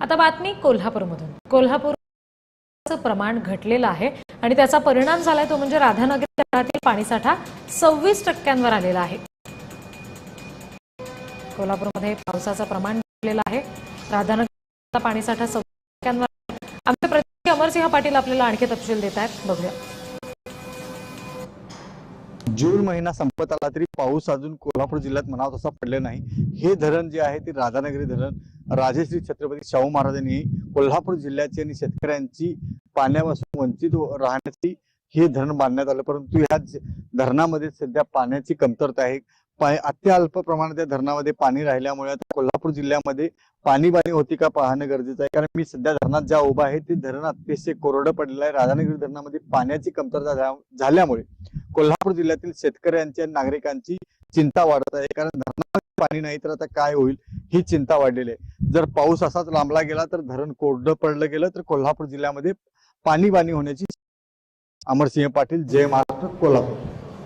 आता बातमी कोल्हापूरमधून। कोल्हापूरचं प्रमाण घटलेलं आहे आणि त्याचा परिणाम झालाय तो म्हणजे राधानगरी धरणातील पाणीसाठा 26% आलेला आहे। कोल्हापूरमध्ये पावसाचं प्रमाण घटलेलं आहे। राधानगरीचा पाणीसाठा 26% आमचे प्रतिनिधी अमरसिंह पाटील आपल्याला आणखी तपशील देत आहेत, बघूया। जून महिना संपत आला तरी पाऊस अजून कोल्हापूर जिल्ह्यात म्हणावा तसा पडले नाही। हे धरण जे आहे ते राधानगरी धरण राजश्री छत्रपती शाहू महाराजांनी कोल्हापूर जिल्ह्याची आणि शेतकऱ्यांची पाण्यापासून वंचित राहण्याची हे धरण बांधण्यात आलं, परंतु या धरणामध्ये सध्या पाण्याची कमतरता आहे। अत्यल्प प्रमाणात त्या धरणामध्ये पाणी राहिल्यामुळे आता कोल्हापूर जिल्ह्यामध्ये पाणीबाणी होती का पाहणं गरजेचं आहे, कारण मी सध्या धरणात ज्या उभा आहे ते धरण अतिशय कोरडं पडलेलं आहे। राधानगरी धरणामध्ये पाण्याची कमतरता झाल्यामुळे कोल्हापूर जिल्ह्यातील शेतकऱ्यांच्या नागरिकांची चिंता वाढत आहे, कारण धरणामध्ये पाणी नाही तर आता काय होईल ही चिंता वाढलेली आहे। जर पाऊस असाच लांबला गेला तर धरण कोरडं पडलं गेलं तर कोल्हापूर जिल्ह्यामध्ये पाणीबाणी होण्याची। अमरसिंह पाटील, जय महाराष्ट्र, कोल्हापूर।